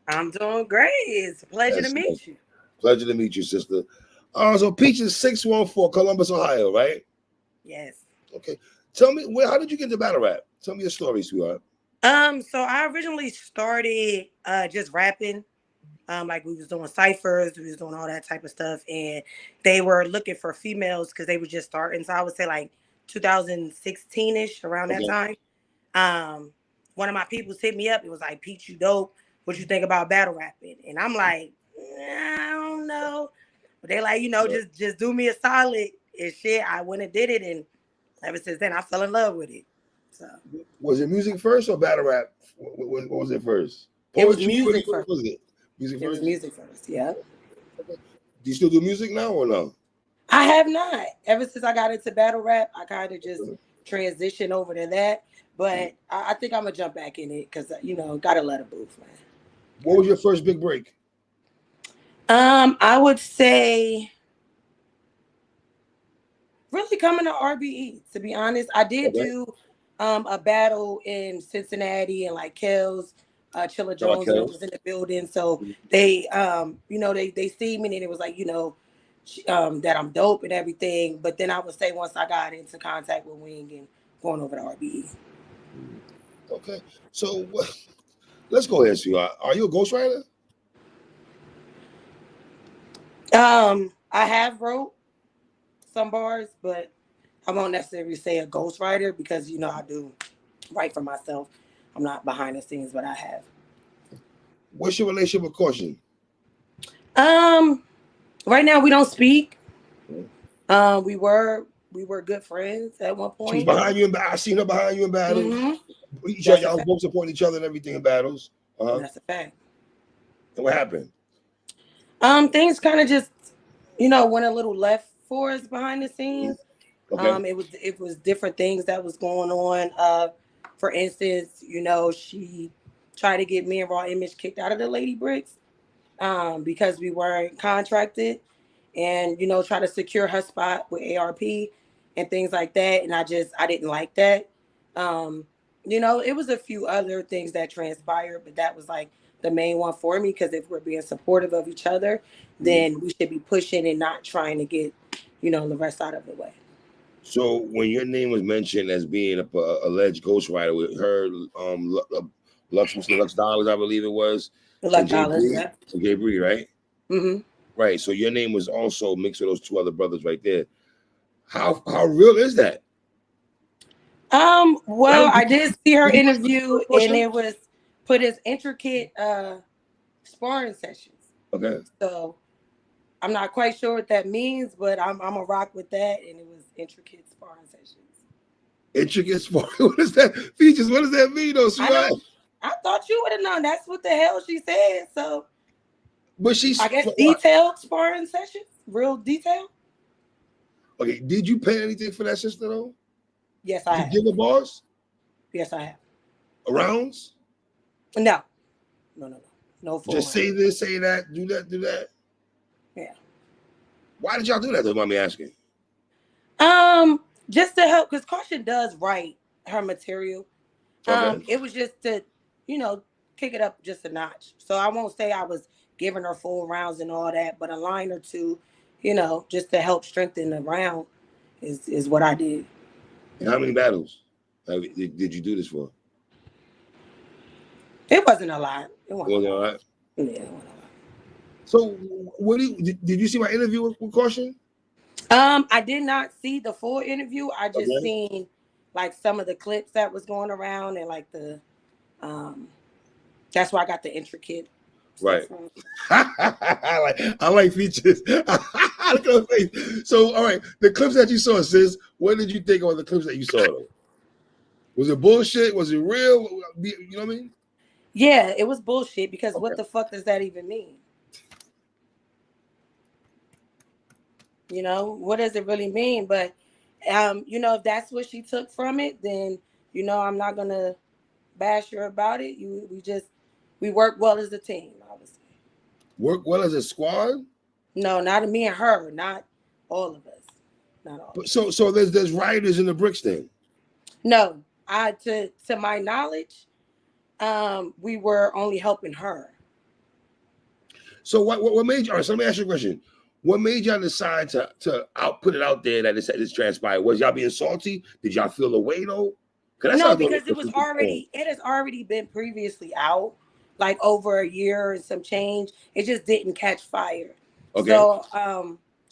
I'm doing great. It's a pleasure to That's good. meet you. Pleasure to meet you, sister. So Peachez 614, Columbus, Ohio, right? Yes. Okay. Tell me, how did you get into battle rap? Tell me your story, sweetheart. So I originally started just rapping. Like we was doing ciphers, we was doing all that type of stuff, and they were looking for females because they were just starting. So I would say like 2016-ish, around that Okay. time. Um, One of my peoples hit me up. It was like, Pete, you dope. What you think about battle rapping? And I'm like, I don't know. But they like, Right. just do me a solid and shit. I went and did it, and ever since then I fell in love with it. So Was it music first or battle rap? What was it first? it was Poetry? music What first. was it? Music It was first? music first, yeah. Okay. Do you still do music now or no? I have not. Ever since I got into battle rap, I kind of just transitioned over to that. But I think I'm gonna jump back in it because gotta let it move, man. What was your first big break? I would say really coming to RBE. To be honest, I did Okay. do a battle in Cincinnati and like Kells, Chilla Shout out Jones, Kels. was in the building. So they they see me and it was like that I'm dope and everything. But then I would say once I got into contact with Wing and going over to RBE. Okay. So let's go ahead, sweetheart. Are you a ghostwriter? I have wrote some bars, but I won't necessarily say a ghostwriter because I do write for myself. I'm not behind the scenes, but I have. What's your relationship with Caution? Um, right now we don't speak. Hmm. We were good friends at one She was point. behind you I seen her behind you in battles. Mm-hmm. That's a Y'all fact. both supporting each other and everything in battles. Uh-huh. That's a fact. And what happened? Things kind of just went a little left for us behind the scenes. Okay. It was different things that was going on. For instance, she tried to get me and Raw Image kicked out of the Lady Bricks because we weren't contracted, and try to secure her spot with ARP and things like that. And I didn't like that. Um, it was a few other things that transpired, but that was like the main one for me because if we're being supportive of each other, then we should be pushing and not trying to get the rest out of the way. So when your name was mentioned as being a alleged ghostwriter with her, Lux, Mr. Lux Dollars, I believe it was, and Like Jay dollars, Breed, yeah. right? hmm Right. So your name was also mixed with those two other brothers right there. How real is that? Well, Now, I did see her did you interview, and question? it was put as intricate sparring sessions. Okay. So I'm not quite sure what that means, but I'm a rock with that, and it was intricate sparring sessions. Intricate sport. What is that? Features. What does that mean, though, I sweetheart? know. I thought you would have known. That's what the hell she said. So But she's I guess what? detailed sparring sessions, real detail. Okay. Did you pay anything for that, sister? Though? Yes, I To have. give the bars, Yes, I have. rounds, No, no. No full just round. say this, say that, do that, do that. Yeah. Why did y'all do that? Though, mind me asking. Just to help, because Caution does write her material. Okay. It was just to, you know, kick it up just a notch. So I won't say I was giving her full rounds and all that, but a line or two, just to help strengthen the round is what I did. And how many battles did you do this for? It wasn't a lot. It wasn't Was a it all lot. right? Yeah, it wasn't a lot. So, what do you, did you see my interview with Caution? I did not see the full interview. I just Okay. seen like some of the clips that was going around and like um that's why I got the intricate stuff Right. from. I like features. Look at her face. So, all right, the clips that you saw, sis. What did you think of the clips that you saw? Though? Was it bullshit? Was it real? You know what I mean? Yeah, it was bullshit because Okay. what the fuck does that even mean? What does it really mean? But if that's what she took from it, then I'm not gonna bash her about it. We work well as a team, I would say. Work well as a squad. No, not me and her, not all of us. Not all of But us. so there's rioters in the bricks thing. No, I to my knowledge, we were only helping her. So what made you? All right, so let me ask you a question. What made y'all decide to put it out there that it's transpired? Was y'all being salty? Did y'all feel the way though? Because that's No, how I thought because it has already been previously out, like over a year and some change. It just didn't catch fire. Okay. So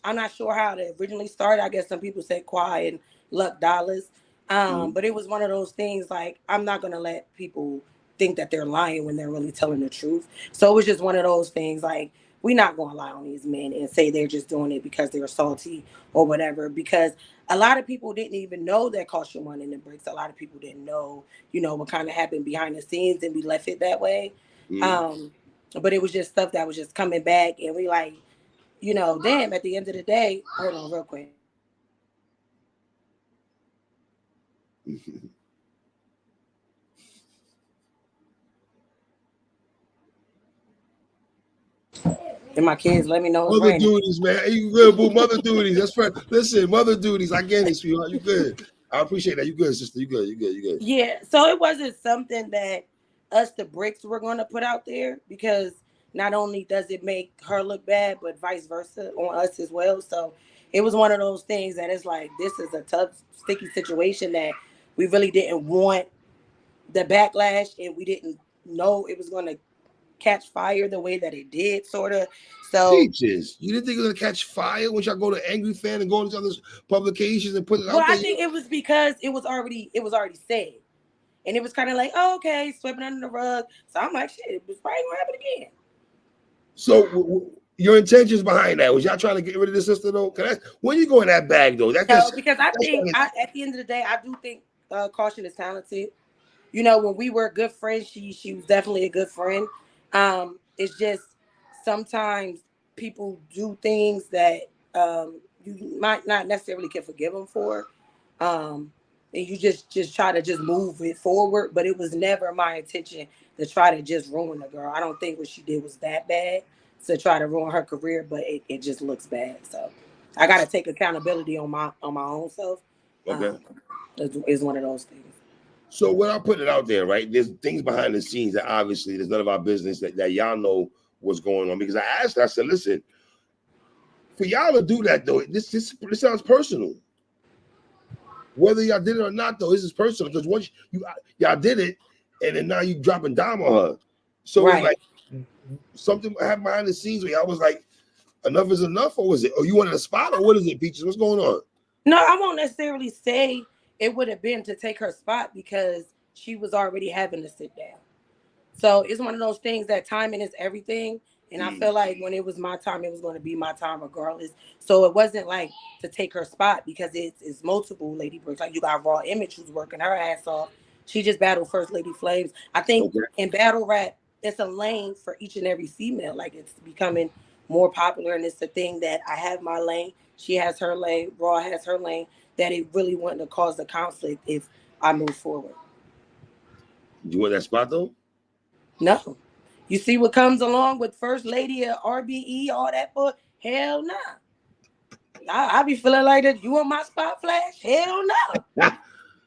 I'm not sure how it originally started. I guess some people said Quai and Luck Dollars. But it was one of those things like I'm not gonna let people think that they're lying when they're really telling the truth. So it was just one of those things like we're not gonna lie on these men and say they're just doing it because they're salty or whatever. Because a lot of people didn't even know that Kausion won in the bricks. A lot of people didn't know, what kind of happened behind the scenes, and we left it that way. But it was just stuff that was just coming back, and we like, damn. At the end of the day, hold on, real quick. And my kids let me know it's Mother raining. duties, man. You good, boo? Mother duties. That's right. Listen, mother duties. I get it, sweetheart. You good? I appreciate that. You good, sister. You good. You good. You good. Yeah, so it wasn't something that us, the bricks, were going to put out there because not only does it make her look bad, but vice versa on us as well. So it was one of those things that it's like, this is a tough, sticky situation that we really didn't want the backlash, and we didn't know it was going to catch fire the way that it did, sort of. So, Peaches, you didn't think it was gonna catch fire when y'all go to Angry Fan and go into other publications and put it well, out I there? think it was because it was already said. And it was kind of like, oh, okay, sweeping under the rug. So I'm like, shit, it was probably gonna happen again. So your intentions behind that was y'all trying to get rid of the sister though? Cause when you go in that bag though, that No, just because at the end of the day, I do think Kausion is talented. When we were good friends, she was definitely a good friend. It's just sometimes people do things that you might not necessarily can forgive them for. And you just try to just move it forward, but it was never my intention to try to just ruin the girl. I don't think what she did was that bad to try to ruin her career, but it just looks bad. So I got to take accountability on my own self. okay. Um, is one of those things. So without putting it out there, right? There's things behind the scenes that obviously there's none of our business that y'all know what's going on. Because I asked her, I said, listen, for y'all to do that though, this sounds personal. Whether y'all did it or not, though, this is personal because once y'all did it, and then now you dropping dime on her. So it's Right. like something happened behind the scenes where y'all was like, enough is enough, or was it? Or you wanted a spot, or what is it, Peaches? What's going on? No, I won't necessarily say it would have been to take her spot because she was already having to sit down. So it's one of those things that timing is everything. And I feel like when it was my time, it was going to be my time regardless. So it wasn't like to take her spot because it's multiple Lady Brooks. Like you got Raw Image who's working her ass off. She just battled First Lady Flames. I think Okay. in battle rap, it's a lane for each and every female. Like it's becoming more popular, and it's a thing that I have my lane. She has her lane. Raw has her lane. That it really wouldn't have caused a conflict if I move forward. You want that spot though? No. You see what comes along with First Lady of RBE, all that for hell no. I be feeling like that. You want my spot flash? Hell no.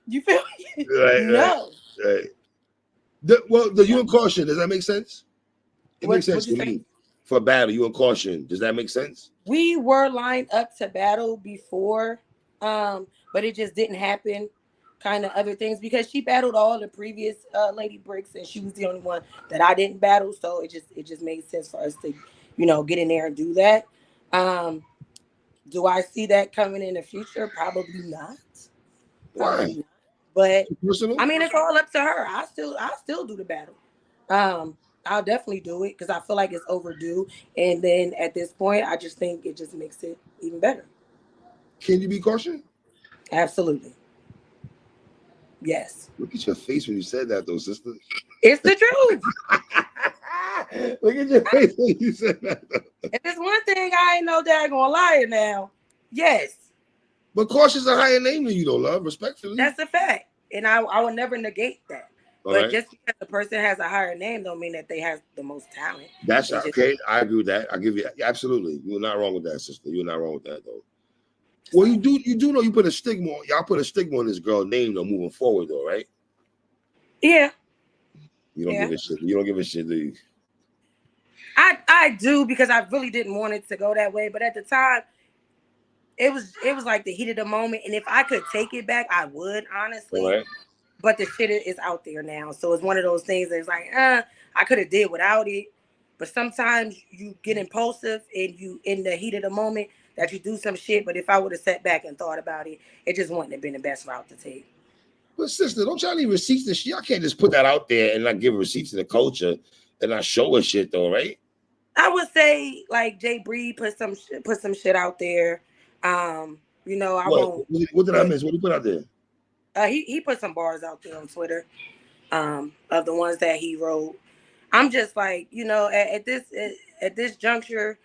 You feel me? Right, right, No. right. You and caution, does that make sense? It makes sense What you to say? me. For battle, you and caution. Does that make sense? We were lined up to battle before, but it just didn't happen. Kind of other things because she battled all the previous Lady Bricks, and she was the only one that I didn't battle. So it just made sense for us to, get in there and do that. Um, do I see that coming in the future? Probably not. Why? Probably not. But Personal? I mean, it's all up to her. I still do the battle. Um, I'll definitely do it because I feel like it's overdue. And then at this point, I just think it just makes it even better. Can you be caution? Absolutely. Yes. Look at your face when you said that, though, sister. It's the truth. Look at your face when you said that. If it's one thing I ain't no daggone liar now, yes, But caution's a higher name than you, though, love. Respectfully. that's a fact. And I will never negate that. All But right. just because the person has a higher name don't mean that they have the most talent. That's It's just okay. I agree with that. I give you absolutely. You're not wrong with that, sister. You're not wrong with that, though. Well, you do know you put a stigma. Y'all put a stigma on this girl name though, moving forward, though, right? yeah. You don't Yeah. give a shit. You don't give a shit, do you? I I do because I really didn't want it to go that way. But at the time, it was like the heat of the moment. And if I could take it back, I would, All honestly. right. But the shit is out there now. So it's one of those things that's like, I could have did without it. But sometimes you get impulsive and you in the heat of the moment that you do some shit. But if I would have sat back and thought about it, it just wouldn't have been the best route to take. But sister, don't y'all need receipts to shit? Y'all can't just put that out there and not give receipts to the culture and not show us shit though, right? I would say like Jay Breed put some shit out there. I What? won't. What did I But miss? What did you put out there? he put some bars out there on Twitter. Of the ones that he wrote. I'm just like, at this juncture,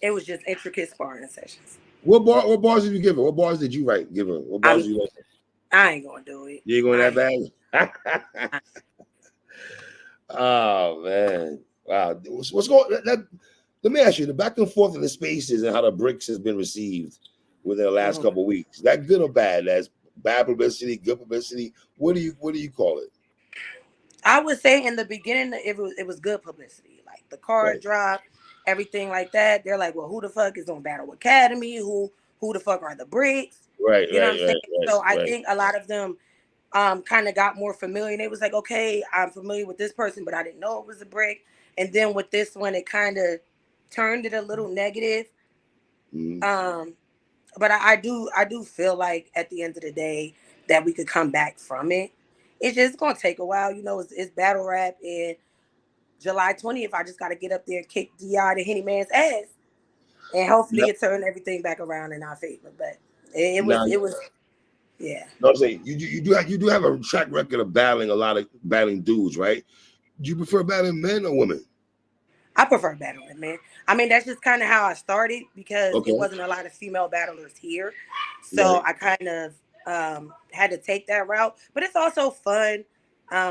it was just intricate sparring sessions. What bars did you give her? What bars did you write? Give her. What bars I'm did you write? I ain't gonna do it. You ain't going I that ain't, bad? I, Oh man. Wow. What's going let me ask you, the back and forth of the spaces and how the bricks has been received within the last mhm. couple of weeks. Is that good or bad? That's bad publicity, good publicity. What do you call it? I would say in the beginning it was good publicity. Like the card Right. drop, everything like that. They're like, well, who the fuck is on Battle Academy? Who the fuck are the bricks? Right, You know what right, I'm saying? right, right, So I right. think a lot of them kind of got more familiar. And it was like, okay, I'm familiar with this person, but I didn't know it was a brick. And then with this one, it kind of turned it a little negative. Mm-hmm. Um, but I do feel like at the end of the day that we could come back from it. It's just gonna take a while. It's battle rap, and July 20th, I just got to get up there and kick Di the Hennyman's ass, and hopefully Now, it turn everything back around in our favor. But it was now, it was yeah. no, I'm saying you do have a track record of battling a lot of battling dudes, right? Do you prefer battling men or women? I prefer battling, man. I mean, that's just kind of how I started because it Okay. wasn't a lot of female battlers here. So Right. I kind of had to take that route. But it's also fun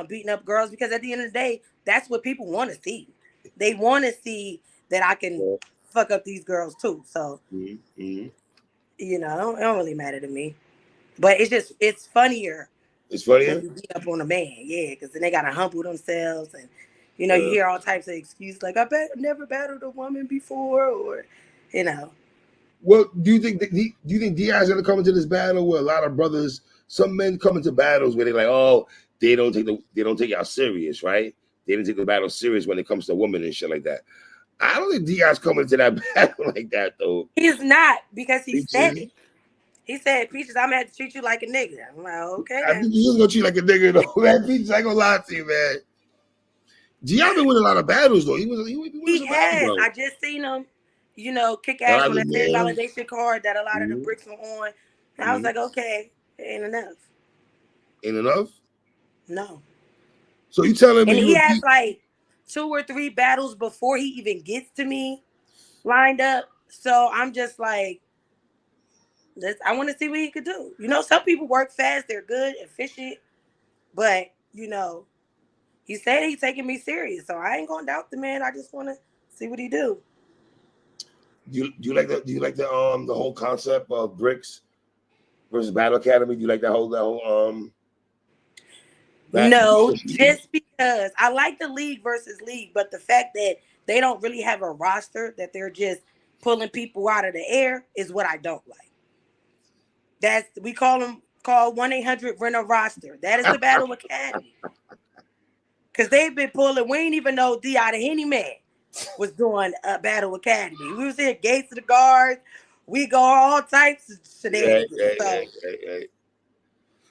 beating up girls because at the end of the day, that's what people want to see. They want to see that I can Yeah. fuck up these girls too. So, Mm-hmm. it don't really matter to me. But it's funnier It's when funnier. you beat up on a man, yeah, because then they gotta humble themselves, and you Uh, hear all types of excuses like I never battled a woman before, or you know, well, do you think Diaz gonna come into this battle where a lot of brothers, some men come into battles where they're like, oh, they don't take y'all serious, right? They didn't take the battle serious when it comes to women and shit like that. I don't think Diaz coming into that battle like that though. he's not because he said Peachez, it. He said, "Peaches, I'm gonna have to treat you like a nigga." I'm like, okay I then. think he's just gonna treat you like a nigga though, man. Peachez, I ain't gonna lie to you, man. Diaz been winning a lot of battles though. He winning He some battles has. though. I just seen him, kick A ass lot on of that fan them, validation card that a lot of the man. bricks were on. And I was Mm-hmm. like, okay, it ain't enough. Ain't enough. No. So you telling me And you he would has beat? like 2 or 3 battles before he even gets to me lined up. So I'm just like, I want to see what he could do. Some people work fast, they're good, efficient, but he said he's taking me serious, so I ain't gonna doubt the man. I just want to see what he do. Do you like the whole concept of bricks versus Battle Academy? Do you like that whole that No, just because I like the league versus league, but the fact that they don't really have a roster, that they're just pulling people out of the air, is what I don't like. We call 1-800 rent a roster. That is the Battle Academy. Because they've been pulling, we ain't even know D.I. the Hennyman was doing a Battle Academy. We was in Gates of the Guards. We go all types of Right, shenanigans. right, So right, right, right.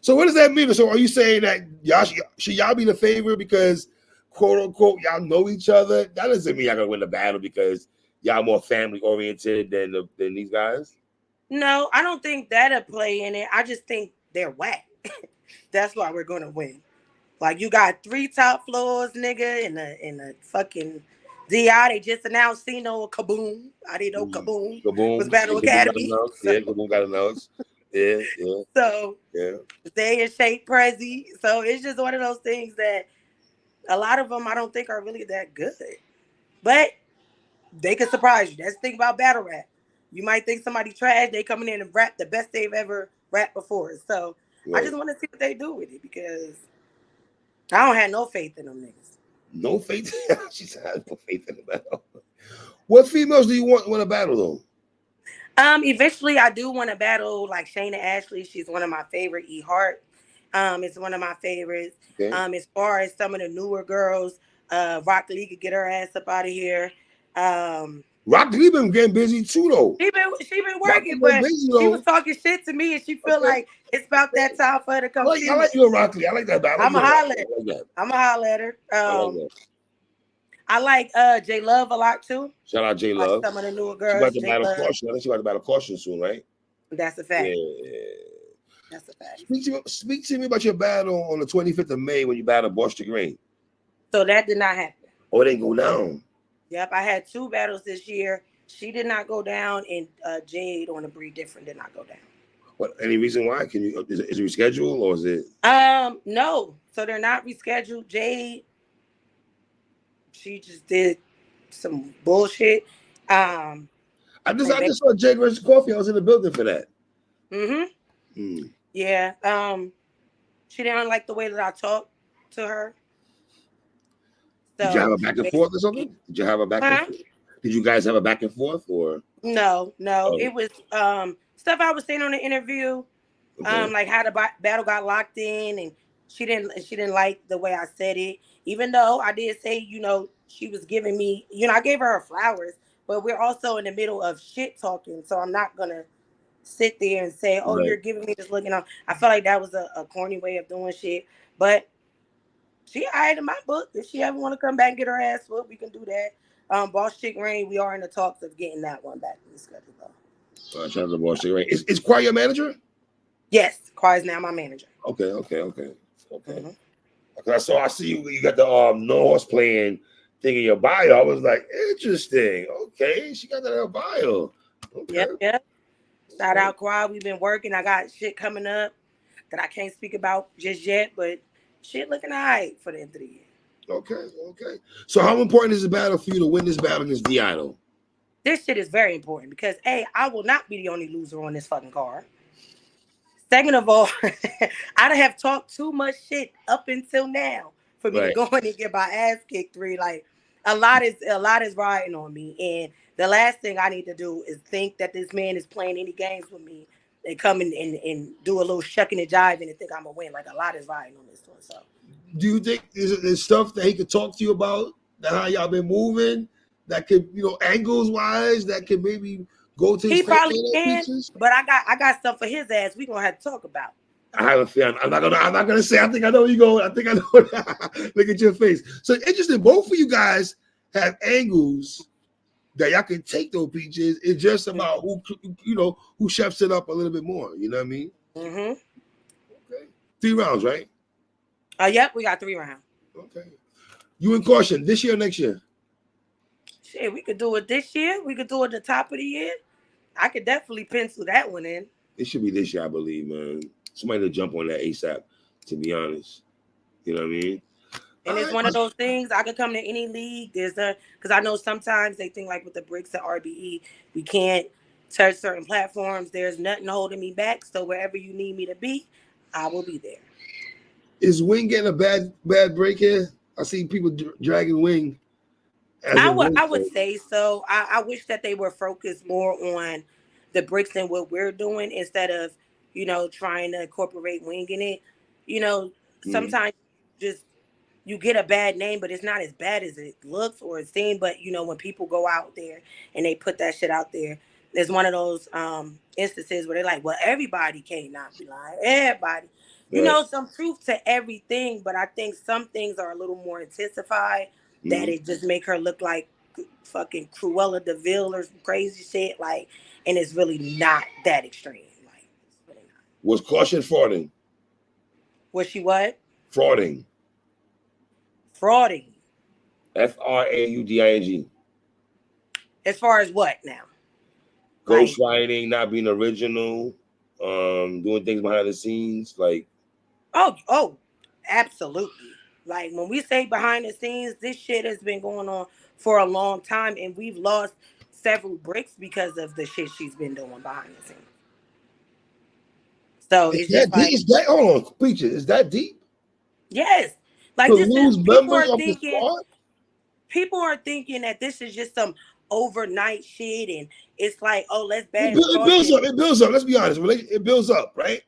So what does that mean? So are you saying that y'all should y'all be the favorite because quote unquote y'all know each other? That doesn't mean y'all gonna win the battle because y'all more family oriented than these guys. no, I don't think that'll play in it. I just think they're whack. That's why we're gonna win. Like you got 3 top floors, nigga, in the fucking DI. They just announced Cino Kaboom. I didn't know Mm. Kaboom was Kaboom. Battle Yeah, Kaboom got Academy. announced. So Yeah, Kaboom got announced. Yeah, yeah, so yeah. they in shape Prezi. So it's just one of those things that a lot of them I don't think are really that good. But they could surprise you. That's the thing about battle rap. You might think somebody trash, they coming in and rap the best they've ever rapped before. So I Right. just want to see what they do with it because I don't have no faith in them niggas. No faith. She said, "I have no faith in the battle." What females do you want to battle though? Eventually I do want to battle like Shayna Ashley. She's one of my favorite. E Hart. It's one of my favorites. Okay. As far as some of the newer girls, Rock Lee could get her ass up out of here. Rock Lee been getting busy too though. She been Rock Lee working, been but busy she was though. talking shit to me, and she feel Okay. like it's about that time for her to I come like see I me. like you, Rock Lee. I like that. I like I'm a you, Rock holler. Lee. I like that. I'm a holler at her. I like that. I like J Love a lot too. Shout out J Like Love. some of the newer She about girls. to J battle Love. Caution. I think she about to battle Caution soon, right? That's a fact. Yeah. That's a fact. Speak to me about your battle on the 25th of May when you battled Boston Green. So that did not happen. Oh, it didn't go down. Yep, I had 2 battles this year. She did not go down, and Jade on the Breed Different did not go down. What? Any reason why? Can you? Is it rescheduled or is it? No. So they're not rescheduled. Jade, she just did some bullshit. I And just saw Jade Rich Coffee. I was in the building for that. Yeah. She didn't like the way that I talked to her. So Did you have a back and forth or something? Did you have a back and forth? Did you guys have a back and forth or? No. It was stuff I was saying on the interview. Okay. Like how the battle got locked in, and she didn't like the way I said it. Even though I did say, she was giving me, I gave her flowers, but we're also in the middle of shit talking, so I'm not gonna sit there and say, "Oh, Right. you're giving me this look." I felt like that was a corny way of doing shit. But she alright in my book. If she ever want to come back and get her ass whooped, we can do that. Boss Chick Rain, we are in the talks of getting that one back in the schedule though. Shout out to Boss Chick Rain. Is Quay your manager? Yes, Quay is now my manager. Okay. Mm-hmm. I see you got the no horse playing thing in your bio. I was like, interesting. Okay, she got that in her bio. Okay. Yep. Shout out Quad. We've been working. I got shit coming up that I can't speak about just yet, but shit looking all right for the end of the year. Okay. So how important is the battle for you to win this battle against D.I. though? This shit is very important because I will not be the only loser on this fucking card. Second of all, I have talked too much shit up until now for me to go in and get my ass kicked 3. Like a lot is riding on me, and the last thing I need to do is think that this man is playing any games with me and come and do a little shucking and jiving and think I'm gonna win. Like a lot is riding on this one. So, do you think there's stuff that he could talk to you about that how y'all been moving that could angles wise that could maybe go to his he probably can, Peachez? but I got stuff for his ass. We gonna have to talk about. I have a feeling. I'm not gonna say. I think I know where you going. I think I know. Look at your face. So interesting. Both of you guys have angles that y'all can take those Peachez. It's just about who chefs it up a little bit more. You know what I mean? Mm-hmm. Okay. 3 rounds, right? Yep, we got 3 rounds. Okay. You in Caution this year or next year? Shit, we could do it this year. We could do it at the top of the year. I could definitely pencil that one in. It should be this year, I believe, man. Somebody to jump on that ASAP, to be honest. You know what I mean? And it's one of those things, I could come to any league. Because I know sometimes they think like with the bricks at RBE, we can't touch certain platforms. There's nothing holding me back. So wherever you need me to be, I will be there. Is Wing getting a bad break here? I see people dragging Wing. I would say so. I wish that they were focused more on the bricks and what we're doing instead of, trying to incorporate Wing in it. Sometimes just you get a bad name, but it's not as bad as it looks or it seems. But when people go out there and they put that shit out there, there's one of those instances where they're like, well, everybody can't not be lying. Everybody. Some truth to everything, but I think some things are a little more intensified that it just make her look like fucking Cruella de Vil or some crazy shit, like, and it's really not that extreme. Like, it's really not. Was Caution frauding? Was she what? Frauding. Frauding. FRAUDING. As far as what now? Ghostwriting, not being original, doing things behind the scenes, like. Oh, absolutely. Like when we say behind the scenes, this shit has been going on for a long time, and we've lost several bricks because of the shit she's been doing behind the scenes. So it's just like, hold on, Peachez, is that deep? Yes. Like To this is lose members of the squad? people are thinking that this is just some overnight shit, and it's like, oh, let's It, banish it builds up. It builds up. Let's be honest. It builds up, right?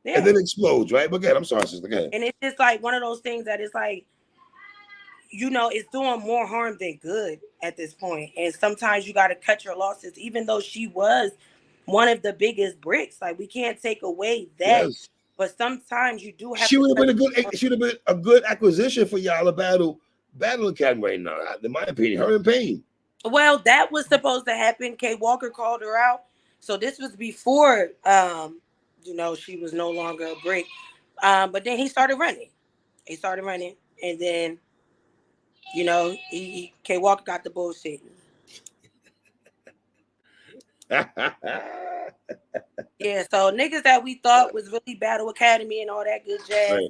Yeah. And then explodes, right? But again, I'm sorry, sister. Go ahead. And it's just like one of those things that it's like, you know, it's doing more harm than good at this point. And sometimes you got to cut your losses, even though she was one of the biggest bricks. Like, we can't take away that. Yes. But sometimes you do have She to. would have been a good. She would have been a good acquisition for y'all to battle academy right now. In my opinion, her in pain. Well, that was supposed to happen. Kay Walker called her out. So this was before, you know, she was no longer a brick. But then he started running. And then, you know, Kay Walker got the bullshit. Yeah, so niggas that we thought was really Battle Academy and all that good jazz, right.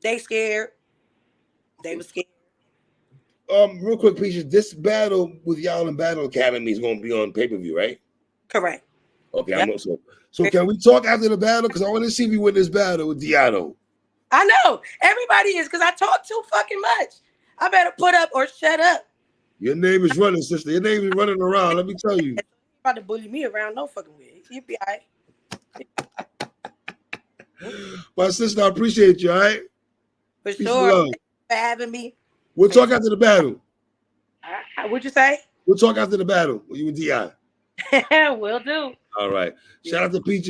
They scared. They were scared. Real quick, Peachez, this battle with y'all in Battle Academy is going to be on pay-per-view, right? Correct. Okay, yep. So can we talk after the battle? Because I want to see if you win this battle with Diano. I know. Everybody is, because I talk too fucking much. I better put up or shut up. Your name is running, sister. Your name is running around. Let me tell you. You're about to bully me around, no fucking way. You'll be all right. My sister, I appreciate you, all right? For sure. Thanks for having me. We'll talk after the battle. What'd you say? We'll talk after the battle with you and Di. Will do. All right. Shout out to Peachez.